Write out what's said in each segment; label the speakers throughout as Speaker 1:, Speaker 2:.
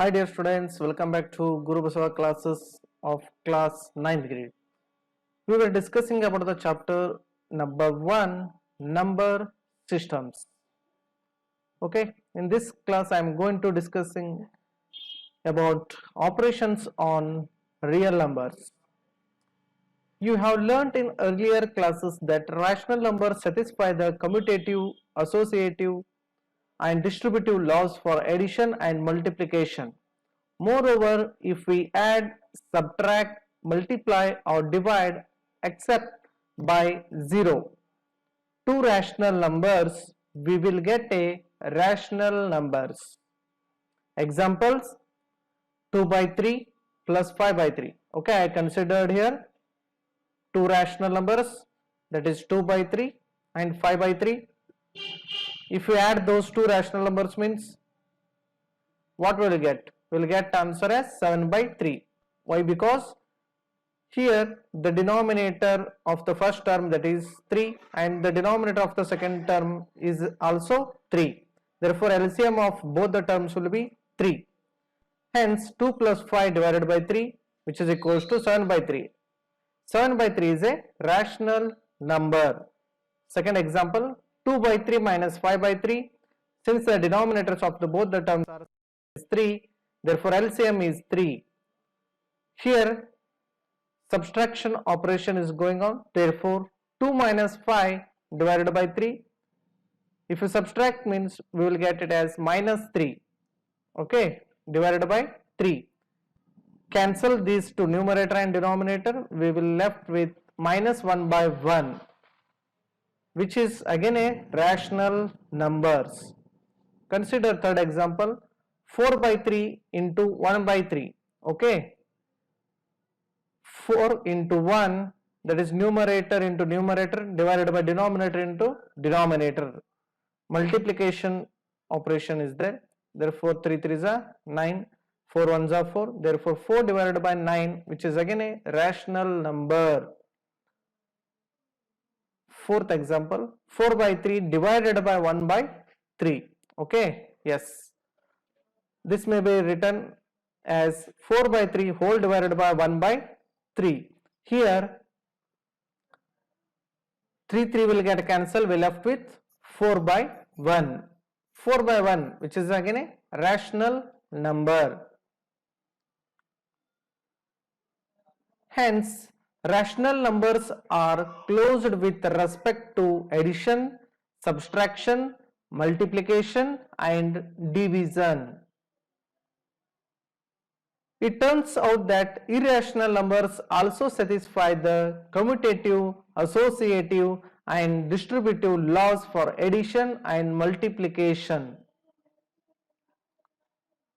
Speaker 1: Hi dear students, welcome back to Guru Basava classes of class 9th grade. We were discussing about the chapter number 1, number systems. Okay, in this class I am going to discussing about operations on real numbers. You have learnt in earlier classes that rational numbers satisfy the commutative, associative and distributive laws for addition and multiplication. Moreover, if we add, subtract, multiply or divide except by 0 two rational numbers, we will get a rational numbers. Examples: 2 by 3 plus 5 by 3. Okay, I considered here two rational numbers, that is 2 by 3 and 5 by 3. If we add those two rational numbers means what will we get? We will get answer as 7 by 3. Why? Because here the denominator of the first term, that is 3, and the denominator of the second term is also 3. Therefore, LCM of both the terms will be 3. Hence, 2 plus 5 divided by 3, which is equals to 7 by 3. 7 by 3 is a rational number. Second example, 2 by 3 minus 5 by 3. Since the denominators of both the terms are 3, therefore LCM is 3. Here subtraction operation is going on, therefore 2 minus 5 divided by 3, if you subtract means we will get it as minus 3, okay, divided by 3. Cancel these two, numerator and denominator, we will left with minus 1 by 1, which is again a rational numbers. Consider third example, 4 by 3 into 1 by 3, okay. 4 into 1, that is numerator into numerator divided by denominator into denominator. Multiplication operation is there. Therefore 3 3s are 9, 4 1s are 4. Therefore 4 divided by 9, which is again a rational number. Fourth example, 4 by 3 divided by 1 by 3. Okay, yes. This may be written as 4 by 3 whole divided by 1 by 3. Here 3 will get cancelled, we left with 4 by 1. 4 by 1, which is again a rational number. Hence, rational numbers are closed with respect to addition, subtraction, multiplication and division. It turns out that irrational numbers also satisfy the commutative, associative and distributive laws for addition and multiplication.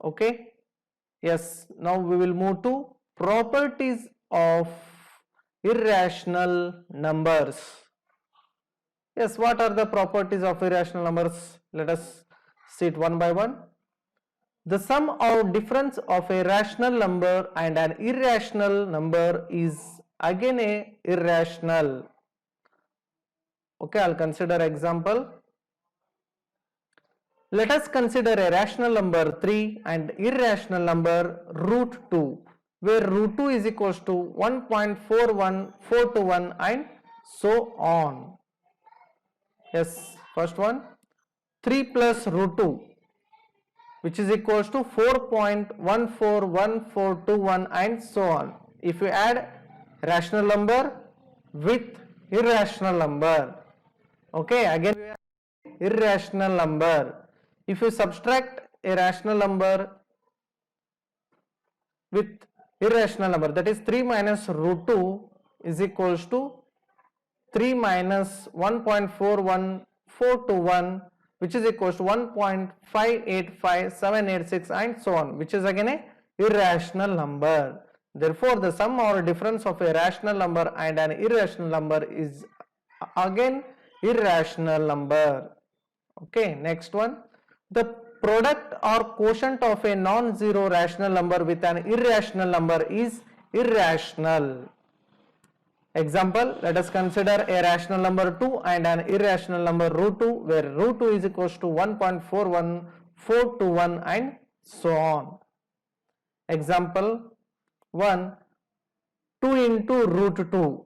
Speaker 1: Okay, yes, now we will move to properties of irrational numbers. Yes, what are the properties of irrational numbers? Let us see it one by one. The sum or difference of a rational number and an irrational number is again a irrational. Okay, I'll consider example. Let us consider a rational number 3 and irrational number root 2, where root 2 is equals to 1.41421 and so on. Yes, first one, 3 plus root 2, which is equals to 4.141421 and so on. If you add rational number with irrational number, okay, again we have irrational number. If you subtract a rational number with irrational number, that is 3 minus root 2 is equals to 3 minus 1.41421, which is equals to 1.585786 and so on, which is again a irrational number. Therefore, the sum or difference of a rational number and an irrational number is again irrational number. Okay, next one. The product or quotient of a non-zero rational number with an irrational number is irrational. Example, let us consider a rational number 2 and an irrational number root 2, where root 2 is equals to 1.41421 and so on. Example 1, 2 into root 2,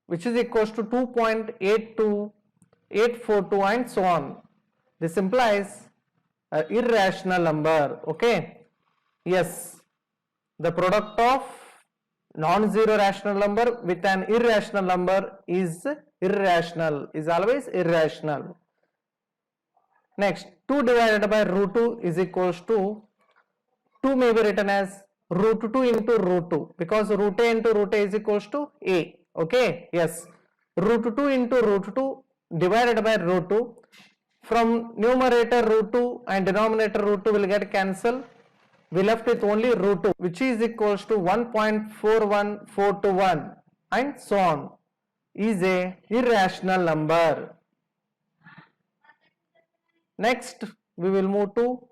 Speaker 1: which is equals to 2.82842 and so on. This implies an irrational number. Okay. Yes, the product of non-zero rational number with an irrational number is irrational, is always irrational. Next, 2 divided by root 2 is equals to, 2 may be written as root 2 into root 2, because root a into root a is equals to a. Okay, yes, root 2 into root 2 divided by root 2. From numerator root 2 and denominator root 2 will get cancelled. We left with only root 2, which is equals to 1.41421 and so on, is a irrational number. Next, we will move to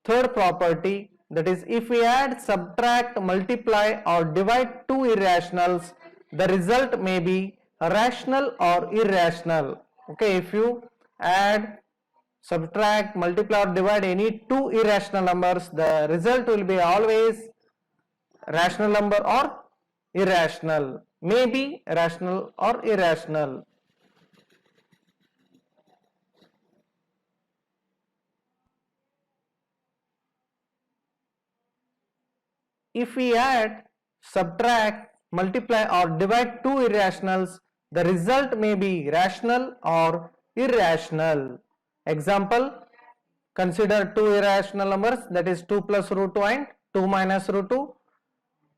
Speaker 1: third property, that is, if we add, subtract, multiply or divide two irrationals, the result may be rational or irrational. Okay, if you add, subtract, multiply or divide any two irrational numbers, the result will be always rational number or irrational, may be rational or irrational. If we add, subtract, multiply or divide two irrationals, the result may be rational or irrational. Example, consider two irrational numbers, that is 2 plus root 2 and 2 minus root 2.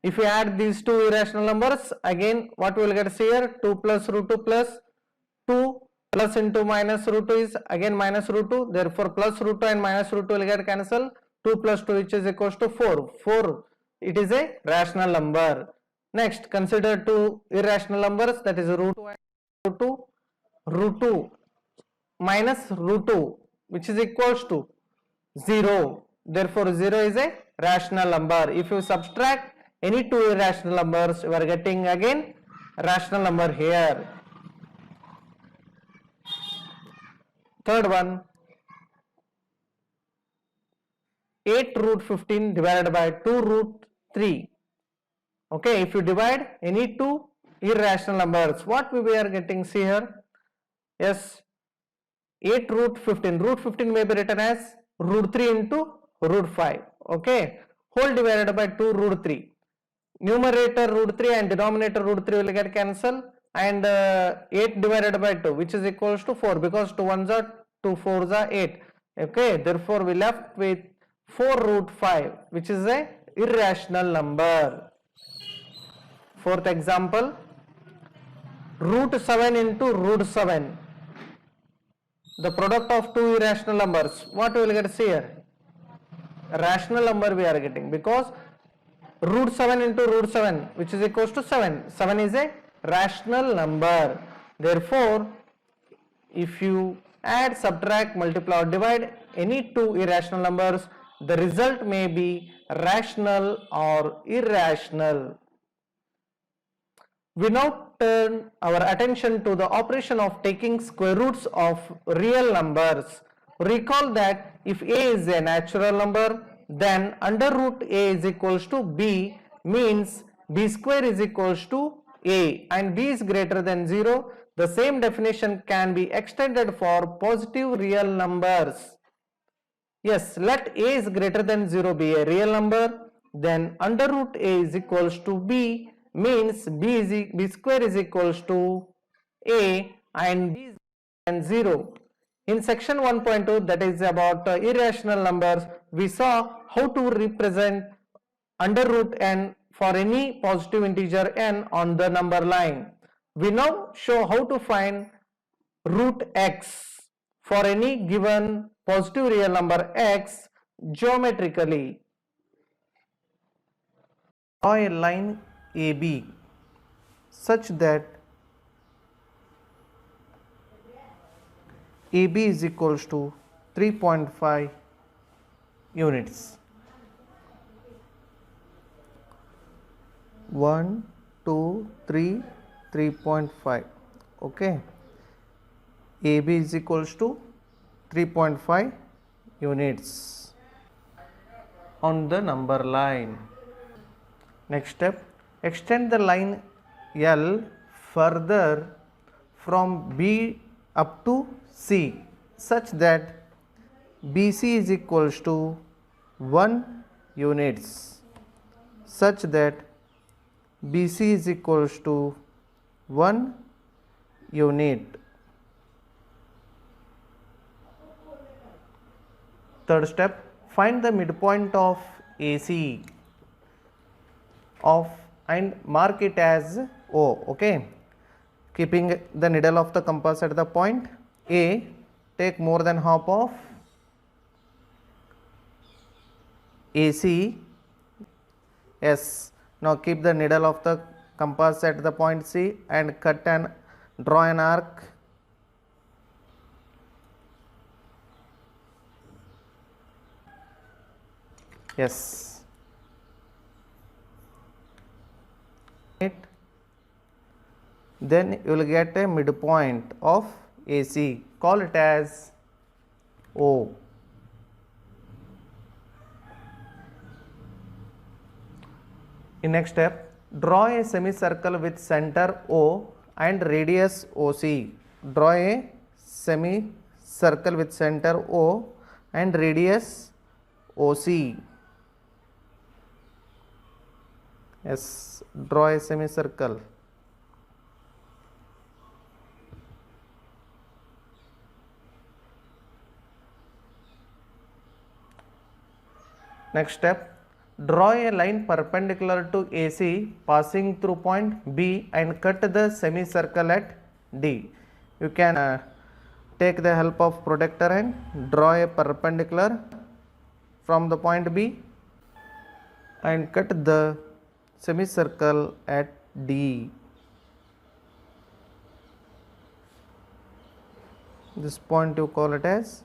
Speaker 1: If we add these two irrational numbers, again what we will get here, 2 plus root 2 plus 2 plus into minus root 2 is again minus root 2, therefore plus root 2 and minus root 2 will get cancelled. 2 plus 2, which is equals to 4. 4, it is a rational number. Next, consider two irrational numbers, that is root 2 and root 2. Root 2 minus root 2, which is equals to 0. Therefore, 0 is a rational number. If you subtract any two irrational numbers, you are getting again rational number here. Third one, 8 root 15 divided by 2 root 3. Okay, if you divide any two irrational numbers, what we are getting, see here? Yes, 8 root 15. Root 15 may be written as root 3 into root 5. Okay, whole divided by 2 root 3. Numerator root 3 and denominator root 3 will get cancelled, and 8 divided by 2, which is equals to 4, because 2 ones are 2 fours are 8. Okay, therefore we left with 4 root 5, which is a irrational number. Fourth example, root 7 into root 7. The product of two irrational numbers, what we will get here? Rational number we are getting, because root 7 into root 7, which is equals to 7. 7 is a rational number. Therefore, if you add, subtract, multiply or divide any two irrational numbers, the result may be rational or irrational. We now turn our attention to the operation of taking square roots of real numbers. Recall that if a is a natural number, then under root a is equals to b, means b square is equals to a, and b is greater than 0. The same definition can be extended for positive real numbers. Yes, let a is greater than 0 be a real number, then under root a is equals to b, means b square is equals to a and b is greater than 0. In section 1.2, that is about irrational numbers, we saw how to represent under root n for any positive integer n on the number line. We now show how to find root x for any given positive real number x geometrically. Draw a line AB such that AB is equals to 3.5 units. 1, 2, 3, 3.5. Okay. AB is equals to 3.5 units. on the number line. Next step, extend the line L further from B up to C such that BC is equals to 1 units, such that BC is equals to 1 unit. Third step, find the midpoint of AC of and mark it as O. Okay, keeping the needle of the compass at the point A, take more than half of AC. Yes, now keep the needle of the compass at the point C and cut and draw an arc. Yes, then you will get a midpoint of AC. Call it as O. In next step, draw a semicircle with center O and radius OC. Draw a semicircle with center O and radius OC. Yes, draw a semicircle. Next step, draw a line perpendicular to AC passing through point B and cut the semicircle at D. You can take the help of protractor and draw a perpendicular from the point B and cut the semicircle at D. This point you call it as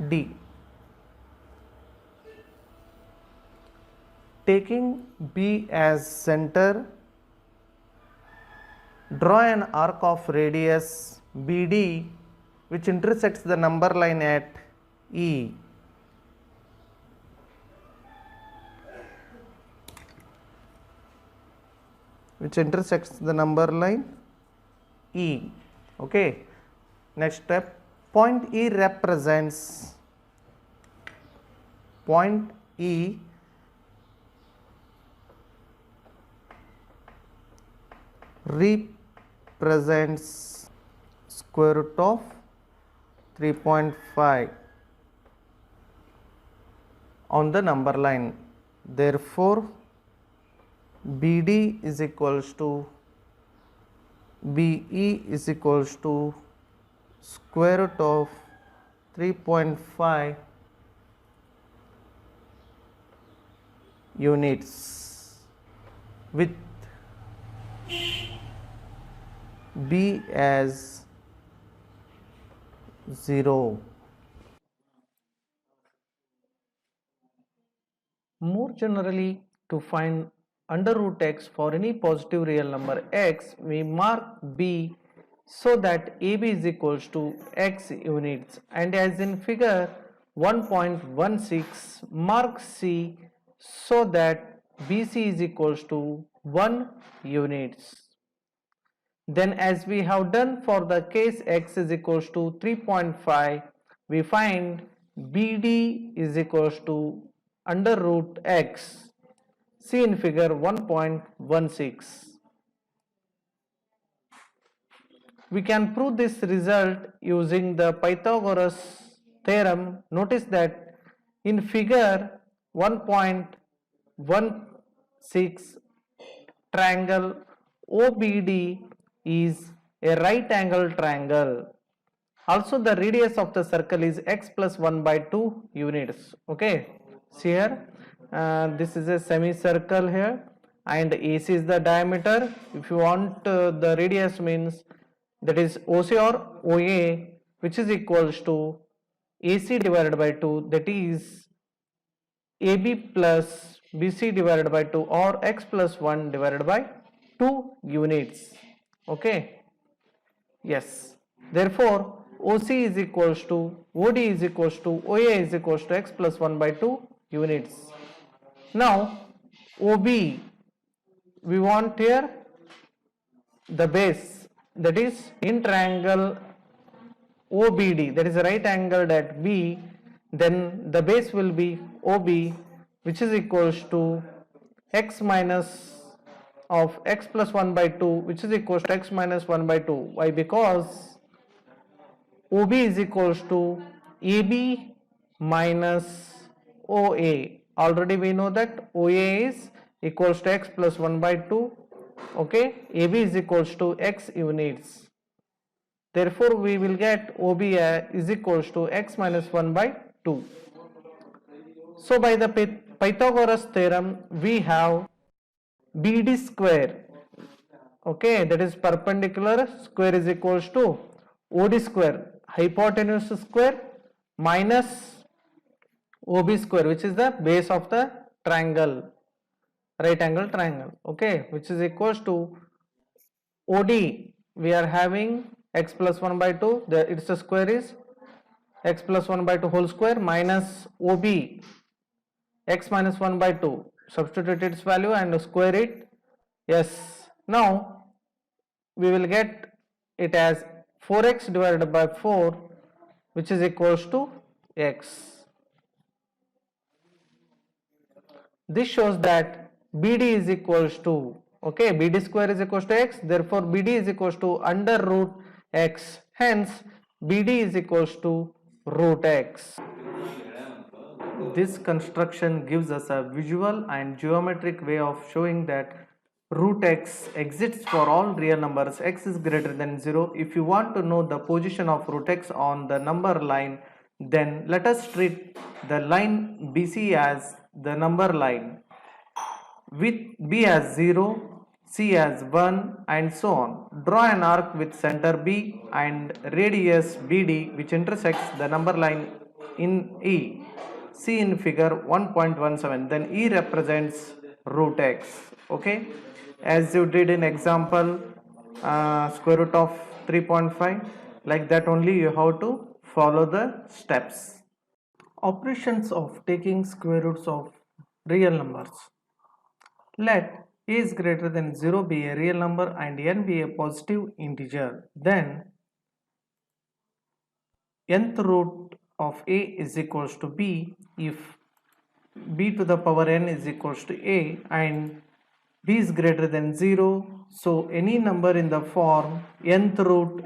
Speaker 1: D. Taking B as center, draw an arc of radius BD which intersects the number line at E. Which intersects the number line E. Okay. Next step, point E represents square root of 3.5 on the number line. Therefore, BD is equals to BE is equals to square root of 3.5 units with B as 0. More generally, to find under root x for any positive real number x, we mark B so that AB is equals to x units, and as in figure 1.16, mark C so that BC is equals to 1 units. Then as we have done for the case x is equals to 3.5, we find BD is equals to under root x. See in figure 1.16. We can prove this result using the Pythagoras theorem. Notice that in figure 1.16, triangle OBD is a right angle triangle. Also the radius of the circle is x plus 1 by 2 units. Okay, see here, this is a semicircle here and AC is the diameter. If you want the radius means that is OC or OA, which is equals to AC divided by 2, that is AB plus BC divided by 2 or x plus 1 divided by 2 units. Okay, yes, therefore OC is equals to OD is equals to OA is equals to x plus 1 by 2 units. Now OB, we want here the base, that is in triangle OBD, that is right angled at B, then the base will be OB, which is equals to x minus of x plus 1 by 2, which is equals to x minus 1 by 2. Why? Because OB is equals to AB minus OA. Already we know that OA is equals to x plus 1 by 2. Okay, AB is equals to x units. Therefore, we will get OB is equals to x minus 1 by 2. So, by the Pythagoras theorem, we have BD square. Okay, that is perpendicular square is equals to OD square, hypotenuse square minus OB square, which is the base of the triangle, right angle triangle. Okay, which is equals to OD, we are having x plus 1 by 2, its square is x plus 1 by 2 whole square minus OB, x minus 1 by 2, substitute its value and square it. Yes, now we will get it as 4x divided by 4, which is equals to x. This shows that BD is equals to, okay, BD square is equals to x, therefore BD is equals to under root x, hence BD is equals to root x. This construction gives us a visual and geometric way of showing that root x exists for all real numbers x is greater than 0. If you want to know the position of root x on the number line, then let us treat the line BC as the number line, with B as 0, C as 1 and so on. Draw an arc with center B and radius BD which intersects the number line in E. See in figure 1.17. Then E represents root x. Okay, as you did in example square root of 3.5, like that only you have to follow the steps. Operations of taking square roots of real numbers. Let a is greater than 0 be a real number and n be a positive integer. Then nth root of a is equals to b if b to the power n is equals to a and b is greater than 0. So any number in the form nth root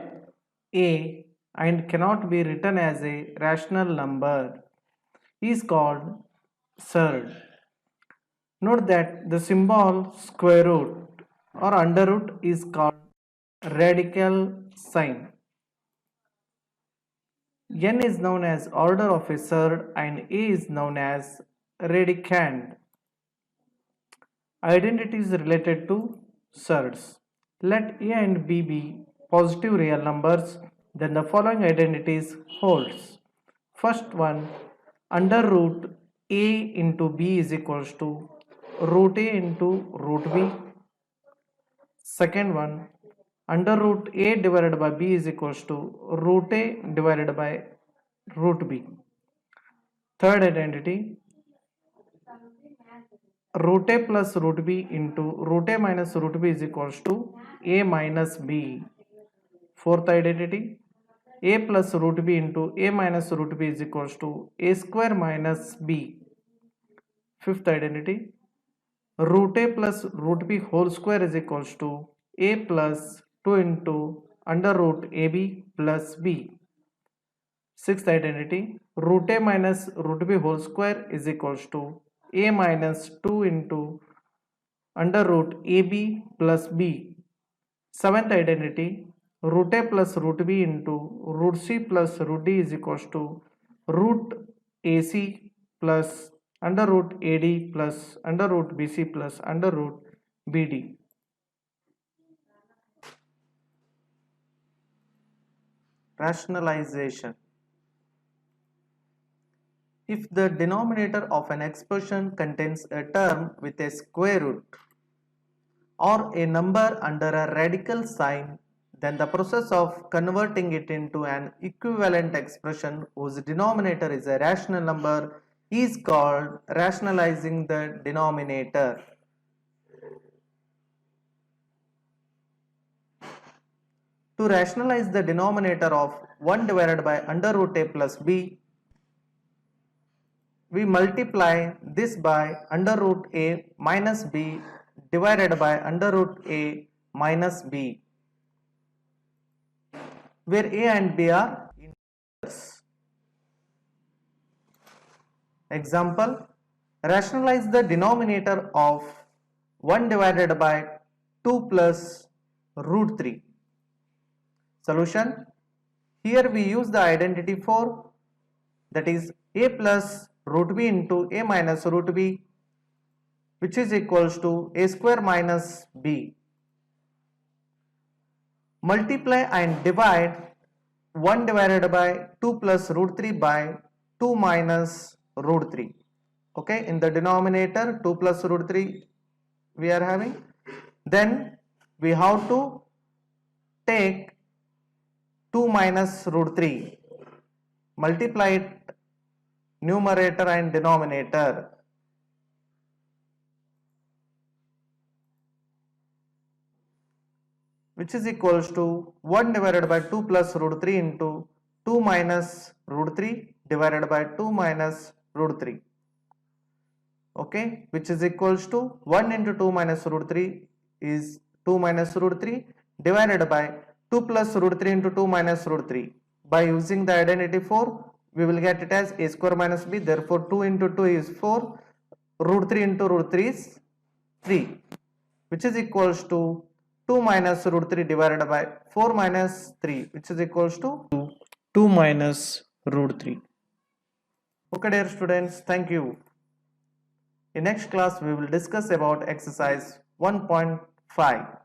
Speaker 1: a and cannot be written as a rational number is called surd. Note that the symbol square root or under root is called radical sign. N is known as order of a surd and A is known as radicand. Identities related to surds. Let A and B be positive real numbers, then the following identities holds. First one, under root A into B is equals to root A into root B. Second one, under root A divided by B is equals to root A divided by root B. Third identity, root A plus root B into root A minus root B is equals to A minus B. Fourth identity, A plus root B into A minus root B is equals to A square minus B. Fifth identity, root A plus root B whole square is equals to A plus 2 into under root AB plus B. Sixth identity, root A minus root B whole square is equals to A minus 2 into under root AB plus B. Seventh identity, root A plus root B into root C plus root D is equals to root AC plus under root AD plus under root BC plus under root BD. Rationalization. If the denominator of an expression contains a term with a square root or a number under a radical sign, then the process of converting it into an equivalent expression whose denominator is a rational number is called rationalizing the denominator. To rationalize the denominator of 1 divided by under root a plus b, we multiply this by under root a minus b divided by under root a minus b, where a and b are integers. Example, rationalize the denominator of 1 divided by 2 plus root 3. Solution, here we use the identity 4, that is a plus root b into a minus root b, which is equals to a square minus b. Multiply and divide 1 divided by 2 plus root 3 by 2 minus root 3. Okay, in the denominator 2 plus root 3 we are having. Then we have to take 2 minus root 3, multiply it numerator and denominator. Which is equals to 1 divided by 2 plus root 3 into 2 minus root 3 divided by 2 minus root 3. Okay, which is equals to 1 into 2 minus root 3 is 2 minus root 3 divided by 2 plus root 3 into 2 minus root 3. By using the identity 4, we will get it as a square minus b. Therefore 2 into 2 is 4, root 3 into root 3 is 3, which is equals to 2 minus root 3 divided by 4 minus 3, which is equals to 2 minus root 3. Okay dear students, thank you. In next class we will discuss about exercise 1.5.